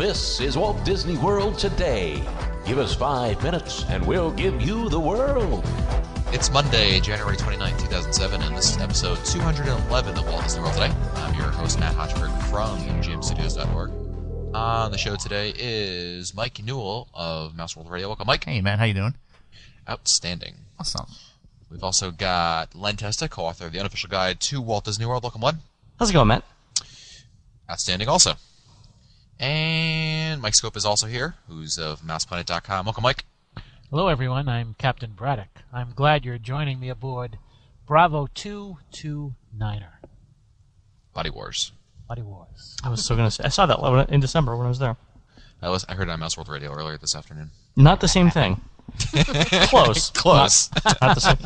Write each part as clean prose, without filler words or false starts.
This is Walt Disney World Today. Give us 5 minutes and we'll give you the world. It's Monday, January 29th, 2007, and this is episode 211 of Walt Disney World Today. I'm your host, Matt Hochberg from gmstudios.org. On the show today is Mike Newell of Mouse World Radio. Welcome, Mike. Hey, man. How you doing? Outstanding. Awesome. We've also got Len Testa, co-author of the unofficial guide to Walt Disney World. Welcome, Len. How's it going, Matt? Outstanding also. And Mike Scope is also here, who's of MousePlanet.com. Welcome, Mike. Hello, everyone. I'm Captain Braddock. I'm glad you're joining me aboard Bravo 229er. Body Wars. Body Wars. I was so going to say. I saw that in December when I was there. I heard it on Mouse World Radio earlier this afternoon. Not the same thing. Close. Close. Not the same.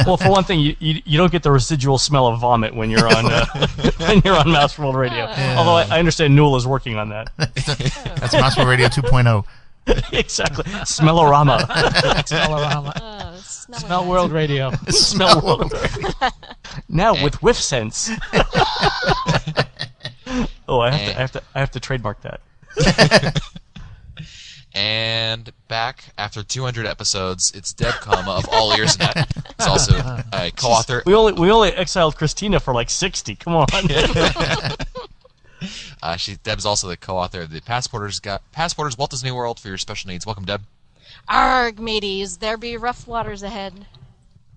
Well, for one thing, you don't get the residual smell of vomit when you're on when you're on Mouse World Radio. Although I understand Newell is working on that. That's Mouse World Radio 2.0. Exactly. Smellorama. Smellorama. Smell World Radio. Smell World Radio. Now with whiff sense. Oh, I have to trademark that. And back after 200 episodes, it's Deb Kama of All Ears Net. He's also a co-author. We only exiled Christina for like 60. Come on. Deb's also the co-author of the Passporters Walt Disney World for your special needs. Welcome, Deb. Arg, mateys, there be rough waters ahead.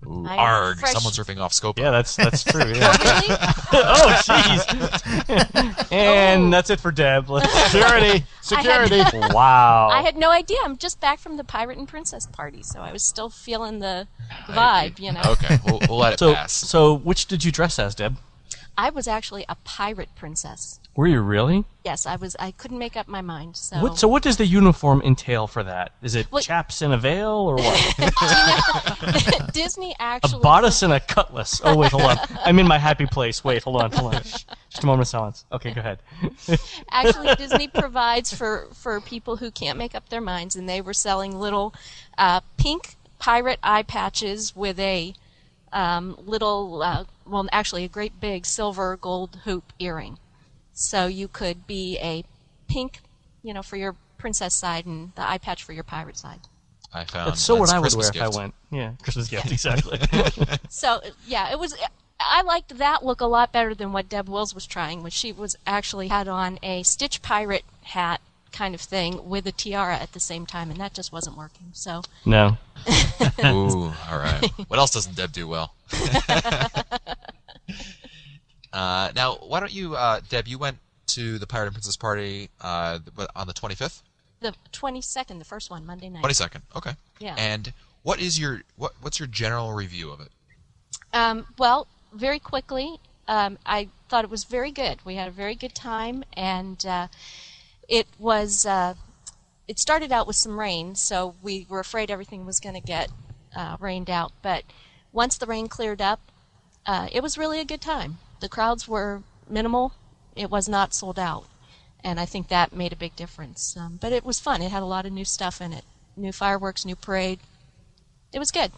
Ooh, arg, someone's ripping off Scopo. Yeah, that's true. Yeah. Oh, really? Oh, jeez. And that's it for Deb. Security. Wow. I had no idea. I'm just back from the Pirate and Princess party, so I was still feeling the vibe, you know. Okay, we'll let it pass. So, which did you dress as, Deb? I was actually a pirate princess. Were you really? Yes, I was. I couldn't make up my mind. So, what does the uniform entail for that? Is it chaps in a veil or what? Disney actually... A bodice and a cutlass. Oh, wait, hold on. I'm in my happy place. Wait, hold on. Just a moment of silence. Okay, go ahead. Actually, Disney provides for people who can't make up their minds, and they were selling little pink pirate eye patches with a actually a great big silver gold hoop earring. So you could be a pink, for your princess side and the eye patch for your pirate side. I found that's what I would Christmas wear gift. if I went. Yeah, Christmas gift, exactly. So, yeah, it was... I liked that look a lot better than what Deb Wills was trying, when she had on a Stitch pirate hat kind of thing with a tiara at the same time, and that just wasn't working. So no. Ooh, all right. What else doesn't Deb do well? Now, why don't you, Deb? You went to the Pirate and Princess party on the 25th. The 22nd, the first one, Monday night. 22nd. Okay. Yeah. And what's your general review of it? Well, very quickly, I thought it was very good. We had a very good time, and it started out with some rain, so we were afraid everything was going to get rained out. But once the rain cleared up, it was really a good time. The crowds were minimal. It was not sold out, and I think that made a big difference. But it was fun. It had a lot of new stuff in it. New fireworks, new parade. It was good.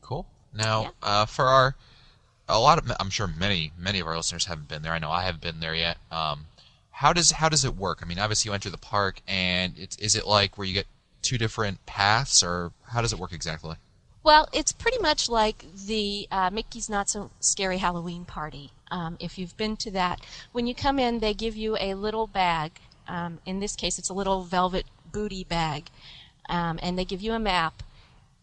Cool. Now, yeah. I'm sure many of our listeners haven't been there. I know I haven't been there yet. How does it work? I mean, obviously you enter the park, and is it like where you get two different paths, or how does it work exactly? Well, it's pretty much like the Mickey's Not So Scary Halloween party. If you've been to that, when you come in, they give you a little bag. In this case, it's a little velvet booty bag, and they give you a map.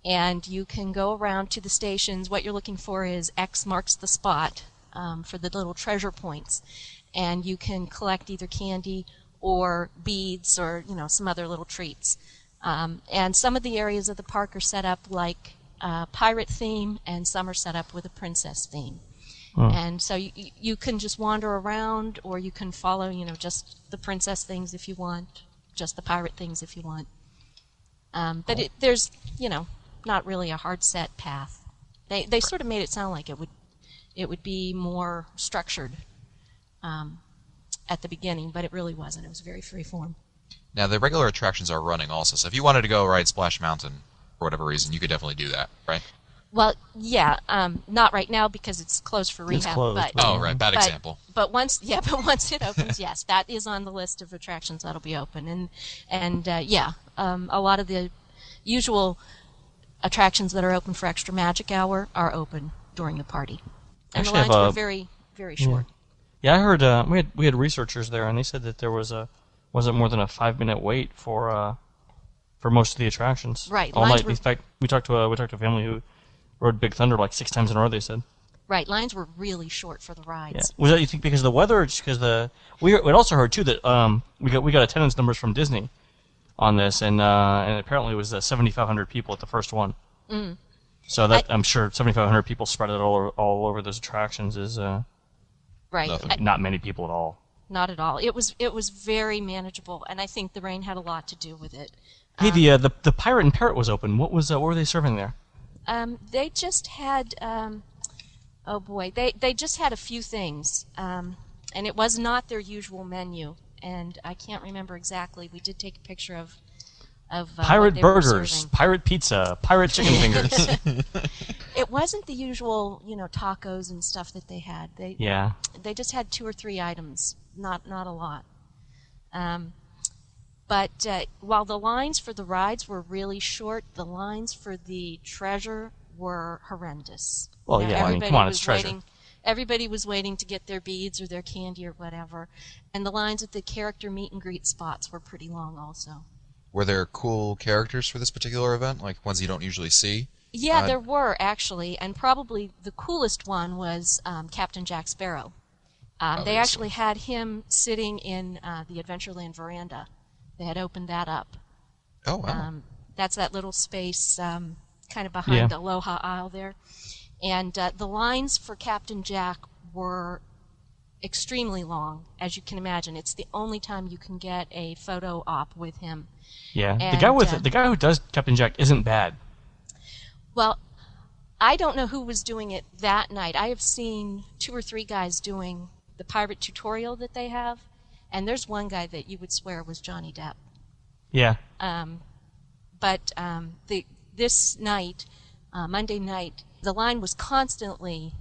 And you can go around to the stations. What you're looking for is X marks the spot for the little treasure points. And you can collect either candy or beads or, some other little treats. And some of the areas of the park are set up like a pirate theme, and some are set up with a princess theme. Oh. And so you can just wander around, or you can follow, just the princess things if you want, just the pirate things if you want. But there's, not really a hard set path. They sort of made it sound like it would be more structured at the beginning, but it really wasn't. It was very freeform. Now the regular attractions are running also, so if you wanted to go ride Splash Mountain for whatever reason, you could definitely do that, right? Well, yeah, not right now because it's closed for rehab. It's closed. But, Oh, right. Bad example. But once it opens, yes, that is on the list of attractions that'll be open, and a lot of the usual attractions that are open for Extra Magic Hour are open during the party, and Actually, the lines were very, very short. Yeah, I heard we had researchers there, and they said that there wasn't more than a 5-minute wait for most of the attractions. Right, All lines night. were- In fact, we talked to a family who rode Big Thunder like 6 times in a row. They said. Right, lines were really short for the Yeah. rides. Was that, you think, because of the weather, or just because we also heard too that we got attendance numbers from Disney on this, and apparently it was 7,500 people at the first one. Mm. So that I'm sure 7,500 people spread it all over those attractions is Right, Nothing. not many people at all. not at all. It was very manageable, and I think the rain had a lot to do with it. Hey, the Pirate and Parrot was open. What were they serving there? They just had, oh boy, they just had a few things, and it was not their usual menu, and I can't remember exactly. We did take a picture of Pirate what they were burgers, serving. pirate pizza, pirate chicken fingers. It wasn't the usual, tacos and stuff that they had. Yeah. They just had 2 or 3 items, not a lot. But while the lines for the rides were really short, the lines for the treasure were horrendous. Well, You know, yeah, I mean, everybody come on, was it's treasure. Everybody was waiting to get their beads or their candy or whatever, and the lines at the character meet and greet spots were pretty long also. Were there cool characters for this particular event, like ones you don't usually see? Yeah, there were actually, and probably the coolest one was Captain Jack Sparrow. They Obviously. actually had him sitting in the Adventureland veranda. They had opened that up. Oh, wow. That's that little space kind of behind Yeah. Aloha Isle there. And the lines for Captain Jack were extremely long, as you can imagine. It's the only time you can get a photo op with him. Yeah. And, the guy who does Captain Jack isn't bad. Well, I don't know who was doing it that night. I have seen 2 or 3 guys doing the pirate tutorial that they have, and there's one guy that you would swear was Johnny Depp. Yeah. But this night, Monday night, the line was constantly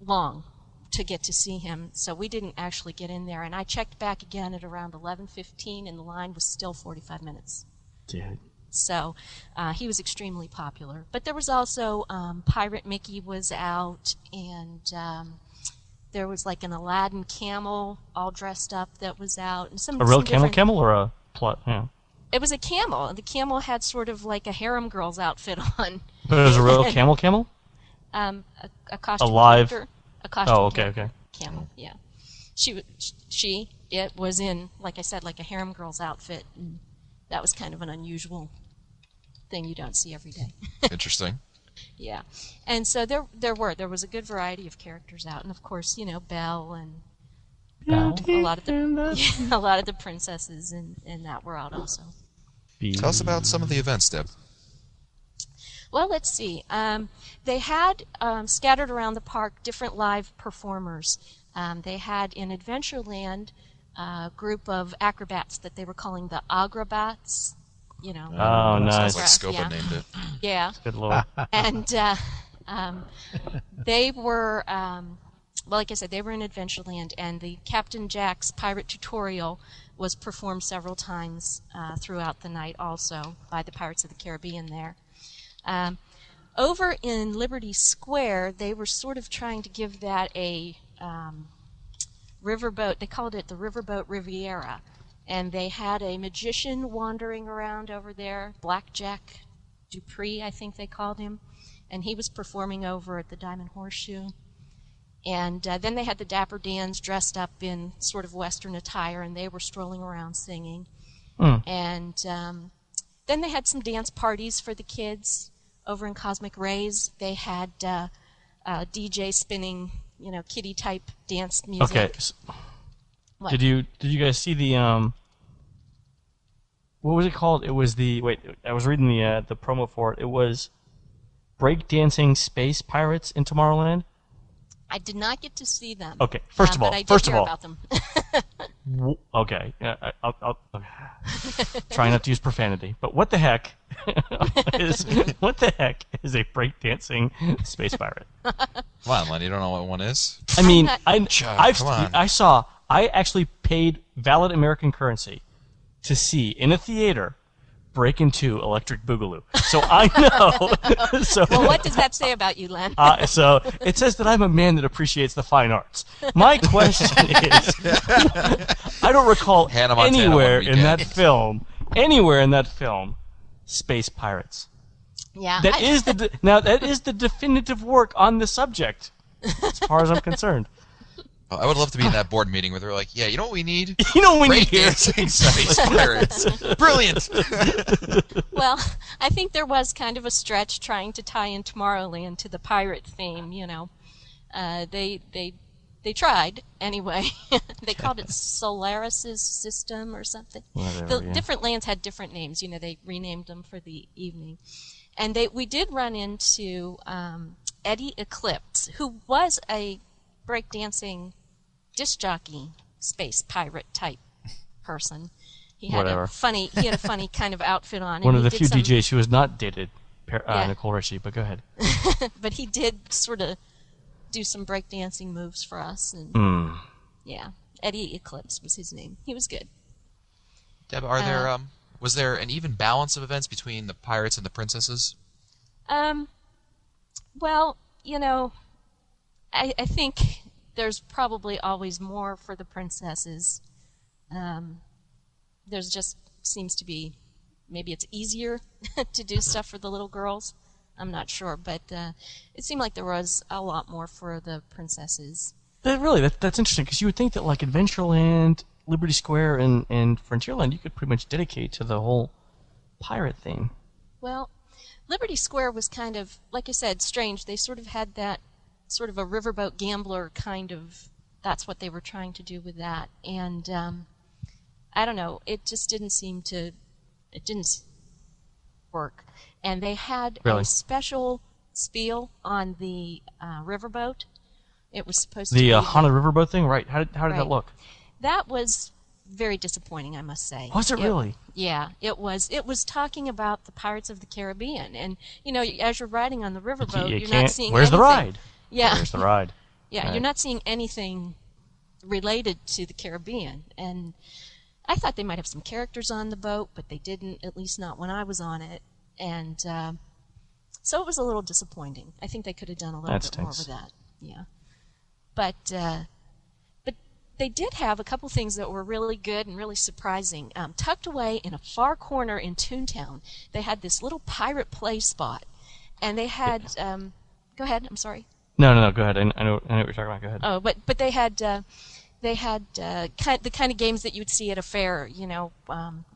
long to get to see him, so we didn't actually get in there. And I checked back again at around 11:15, and the line was still 45 minutes. Dude. So he was extremely popular. But there was also Pirate Mickey was out, and there was like an Aladdin camel all dressed up that was out, and some A real some different- camel or a plot? Yeah. It was a camel. The camel had sort of like a harem girl's outfit on. But it was a real camel? A costume Alive. character. A costume Oh, okay, character. okay. Camel, yeah. It was in, like I said, like a harem girl's outfit, and that was kind of an unusual thing you don't see every day. Interesting. Yeah, and so there was a good variety of characters out, and of course, Belle and a lot of the princesses and that were out also. Tell us about some of the events, Deb. Well, let's see. They had scattered around the park different live performers. They had in Adventureland a group of acrobats that they were calling the Agrabats. Oh, Sounds nice. like Scopa Yeah. named it. Yeah. Good lord. And they were, well, like I said, they were in Adventureland, and the Captain Jack's pirate tutorial was performed several times throughout the night also by the Pirates of the Caribbean there. Over in Liberty Square, they were sort of trying to give that a riverboat. They called it the Riverboat Riviera. And they had a magician wandering around over there, Blackjack Dupree, I think they called him. And he was performing over at the Diamond Horseshoe. And then they had the Dapper Dans dressed up in sort of Western attire, and they were strolling around singing. And then they had some dance parties for the kids over in Cosmic Rays. They had DJ spinning, kiddie-type dance music. Okay. What? Did you guys see the what was it called? It was I was reading the promo for it. It was breakdancing space pirates in Tomorrowland. I did not get to see them. Okay, first of all, but I did hear about them. Okay, I'll try not to use profanity. But what the heck is a breakdancing space pirate? Come on, Len, you don't know what one is? I mean, Come on. I actually paid valid American currency to see in a theater Breakin' 2 Electric Boogaloo. So I know. So, Well, what does that say about you, Len? so it says that I'm a man that appreciates the fine arts. My question is, I don't recall Hannah Montana anywhere one in that film, space pirates. Yeah. That is the definitive work on the subject, as far as I'm concerned. I would love to be in that board meeting where they're like, yeah, you know what we need? You know when you hear Breakdancing space pirates. Brilliant. Well, I think there was kind of a stretch trying to tie in Tomorrowland to the pirate theme. They tried anyway. They called it Solaris's system or something. Whatever, The different lands had different names. They renamed them for the evening, and we did run into Eddie Eclipse, who was a breakdancing disc jockey space pirate type person. He had Whatever. a funny kind of outfit on. One and of he the few did some- DJs who has not dated Yeah. Nicole Richie, but go ahead. but he did sort of do some breakdancing moves for us, and yeah, Eddie Eclipse was his name. He was good. Deb, was there an even balance of events between the pirates and the princesses? Well, I think there's probably always more for the princesses. There's just seems to be, maybe it's easier to do stuff for the little girls. I'm not sure, but it seemed like there was a lot more for the princesses. That's interesting, because you would think that like Adventureland, Liberty Square, and Frontierland, you could pretty much dedicate to the whole pirate theme. Well, Liberty Square was kind of, like I said, strange. They sort of had that sort of a riverboat gambler kind of, that's what they were trying to do with that. And I don't know, it just didn't work. And they had Really? a special spiel on the riverboat. It was supposed to The be Haunted Riverboat thing, right? How did Right. that look? That was very disappointing, I must say. Was it really? Yeah, it was. It was talking about the Pirates of the Caribbean, and as you're riding on the riverboat, You you're can't. not seeing Where's the anything. ride? Yeah, Where's the ride? yeah, Right. you're not seeing anything related to the Caribbean, and I thought they might have some characters on the boat, but they didn't. At least not when I was on it, and so it was a little disappointing. I think they could have done a little That bit more stinks. with that. Yeah, but they did have a couple things that were really good and really surprising. Tucked away in a far corner in Toontown, they had this little pirate play spot, and they had. Go ahead. I'm sorry. No. Go ahead. I know what you're talking about. Go ahead. Oh, but they had the kind of games that you'd see at a fair,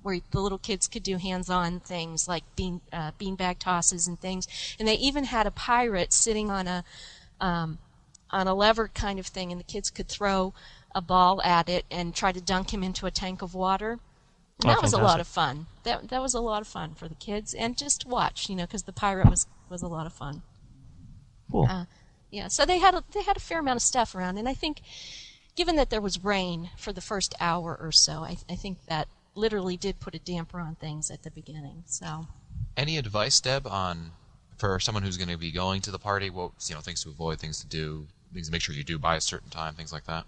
where the little kids could do hands-on things like beanbag tosses and things, and they even had a pirate sitting on a lever kind of thing, and the kids could throw a ball at it and try to dunk him into a tank of water. And that was a lot fantastic. of fun. That was a lot of fun for the kids, and just to watch, because the pirate was a lot of fun. Cool. Yeah, so they had a fair amount of stuff around, and I think, given that there was rain for the first hour or so, I think that literally did put a damper on things at the beginning. So, Any advice, Deb, for someone who's going to be going to the party? What things to avoid, things to do, things to make sure you do by a certain time, things like that.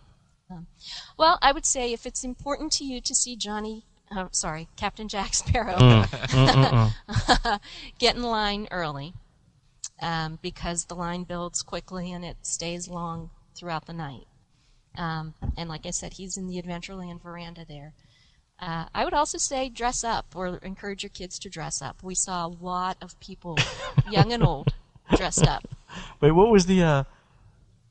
well, I would say if it's important to you to see Captain Jack Sparrow, get in line early, because the line builds quickly and it stays long throughout the night. And like I said, he's in the Adventureland veranda there. I would also say dress up, or encourage your kids to dress up. We saw a lot of people, young and old, dressed up. Wait, what was the?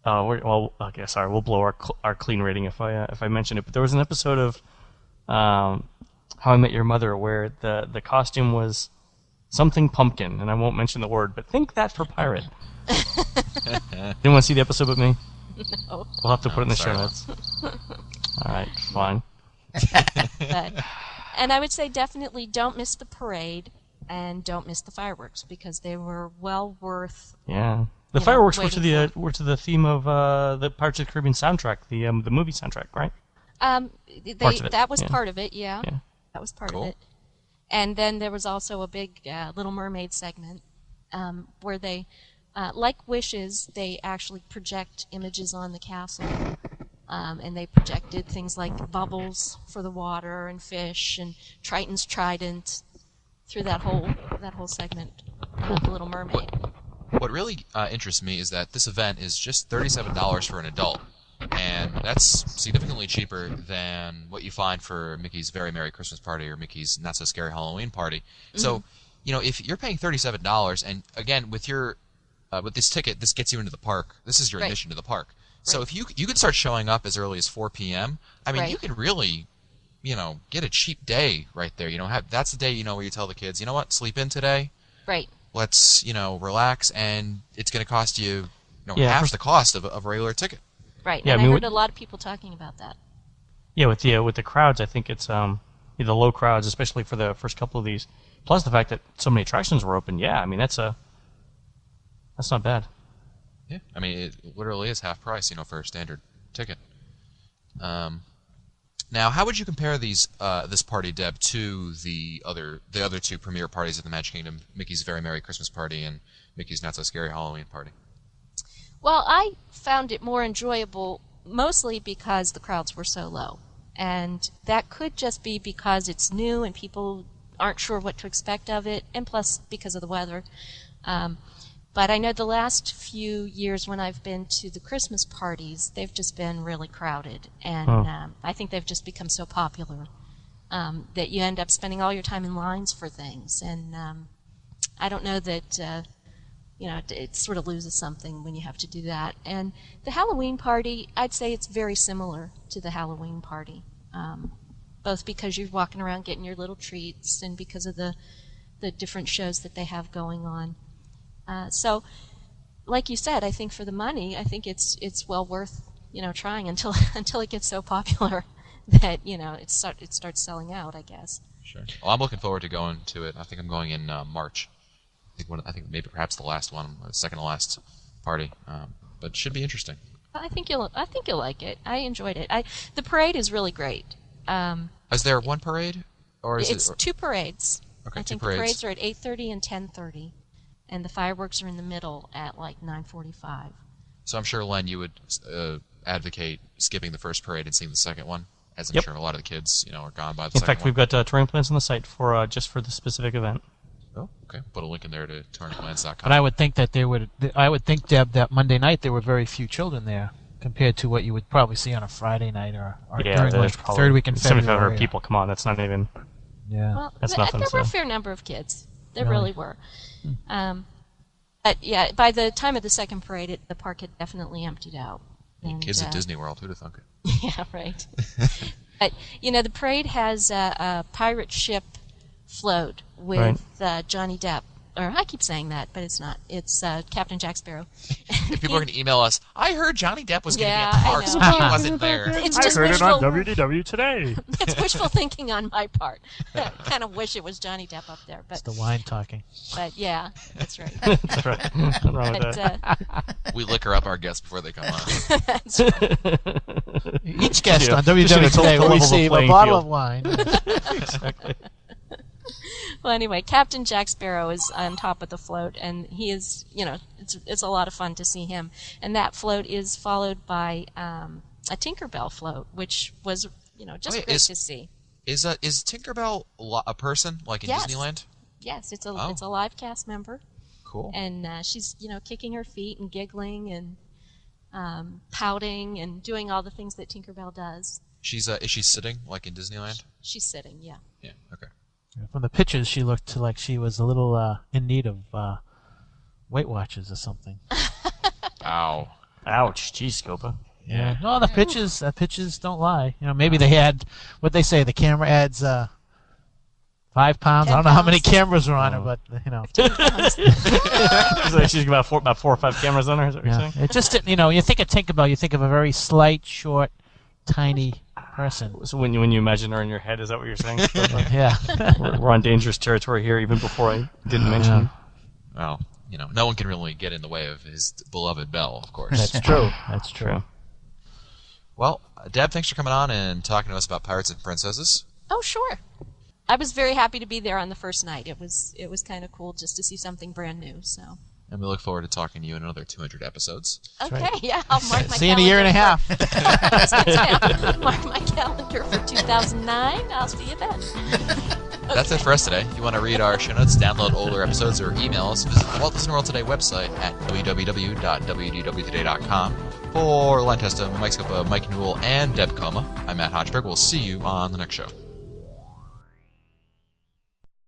Okay, sorry. We'll blow our clean rating if I mention it. But there was an episode of How I Met Your Mother where the costume was something pumpkin, and I won't mention the word, but think that for pirate. Didn't want to see the episode but me? No. We'll have to put it in the show sorry. notes. All right, fine. And I would say definitely don't miss the parade and don't miss the fireworks, because they were well worth. Yeah, the fireworks were to the theme of the Pirates of the Caribbean soundtrack, the movie soundtrack, right? Parts of it, That was yeah. part of it, yeah. Yeah. That was part Cool. of it. And then there was also a big Little Mermaid segment where they, like Wishes, they actually project images on the castle. And they projected things like bubbles for the water and fish and Triton's trident through that whole segment of the Little Mermaid. What really interests me is that this event is just $37 for an adult, and that's significantly cheaper than what you find for Mickey's Very Merry Christmas Party or Mickey's Not So Scary Halloween Party. So, if you're paying $37, and again with your with this ticket, this gets you into the park. This is your Right. admission to the park. So Right. if you can start showing up as early as 4 p.m., I mean, Right. you can really, get a cheap day right there. That's the day where you tell the kids, you know what, sleep in today. Right. Let's relax, and it's going to cost you, Yeah, half first- the cost of a regular ticket. Right. Yeah, and I mean, I heard what- a lot of people talking about that. Yeah, with the crowds, I think it's the low crowds, especially for the first couple of these. Plus the fact that so many attractions were open. Yeah, I mean that's not bad. Yeah, I mean it literally is half price, for a standard ticket. Now, how would you compare this party, Deb, to the other two premier parties at the Magic Kingdom, Mickey's Very Merry Christmas Party and Mickey's Not So Scary Halloween Party? Well, I found it more enjoyable mostly because the crowds were so low. And that could just be because it's new and people aren't sure what to expect of it, and plus because of the weather. But I know the last few years when I've been to the Christmas parties, they've just been really crowded. And I think they've just become so popular that you end up spending all your time in lines for things. And I don't know that, it sort of loses something when you have to do that. And the Halloween party, I'd say it's very similar to the Halloween party, both because you're walking around getting your little treats and because of the different shows that they have going on. So, like you said, I think for the money, I think it's well worth trying until it gets so popular that it starts selling out, I guess. Sure. Well, I'm looking forward to going to it. I think I'm going in March. I think maybe perhaps the last one, or the second to last party. But it should be interesting. I think you'll like it. I enjoyed it. The parade is really great. Is there one parade, or is It's it? two parades. Okay, I two think the parades. parades are at 8:30 and 10:30, and the fireworks are in the middle at like 9:45. So I'm sure, Len, you would advocate skipping the first parade and seeing the second one, as I'm Yep. sure a lot of the kids, are gone by the In second fact, one. we've got touring plans on the site for just for the specific event. Oh, okay. Put a link in there to touringplans.com. But I would think that Deb, that Monday night there were very few children there compared to what you would probably see on a Friday night or during there's the probably third week in 7,500 February. people. Come on, that's not even. Yeah. Well, That's nothing, there were a so. fair number of kids. There Really? really were. But yeah, by the time of the second parade, the park had definitely emptied out. And, Kids at Disney World, who'd have thunk it? Yeah, right. But the parade has a pirate ship float with Johnny Depp. Or I keep saying that, but it's not. It's Captain Jack Sparrow. If people are going to email us, I heard Johnny Depp was going to Yeah, be at the I park, so know. he wasn't there. It's just wishful. WDW today. It's wishful thinking on my part. I kind of wish it was Johnny Depp up there, It's but the wine talking. yeah, that's right. That's right. Nothing wrong with But that. We liquor up our guests before they come on. that's right. Each guest Yeah, on just, WW Today will level the receive a playing bottle field. of wine. Exactly. Well, anyway, Captain Jack Sparrow is on top of the float, and he is, it's a lot of fun to see him. And that float is followed by a Tinkerbell float, which was, just Wait, great to see. Is Tinkerbell a person, like in Yes. Disneyland? Yes, it's Oh. a live cast member, Cool. and she's, kicking her feet and giggling and pouting and doing all the things that Tinkerbell does. Is she sitting, like in Disneyland? She's sitting, yeah. Yeah, okay. From the pictures, she looked like she was a little in need of Weight Watchers or something. Ow. Ouch. Jeez, Scopa. Yeah. No, the pictures don't lie. Maybe they had what they say. The camera adds 5 pounds. 10 I don't know how many pounds. cameras are on it, but So she's got about 4 or 5 cameras on her. Is that what you're yeah. saying? It just didn't. You think of Tinkerbell, you think of a very slight, short, tiny person. So when you imagine her in your head, is that what you're saying? Yeah. we're on dangerous territory here, even before I didn't mention. Well, no one can really get in the way of his beloved Belle, of course. That's true. That's true. True. Well, Deb, thanks for coming on and talking to us about Pirates and Princesses. Oh, sure. I was very happy to be there on the first night. It was kind of cool just to see something brand new. So. And we look forward to talking to you in another 200 episodes. Okay, right. yeah, I'll mark my See you in a year and a half. Mark my calendar for 2009. I'll see you then. That's it for us today. If you want to read our show notes, download older episodes, or email us, visit the Walt Disney World Today website at www.wdwtoday.com. For Line Testa, Mike Scopa, Mike Newell, and Deb Coma, I'm Matt Hodgeberg. We'll see you on the next show.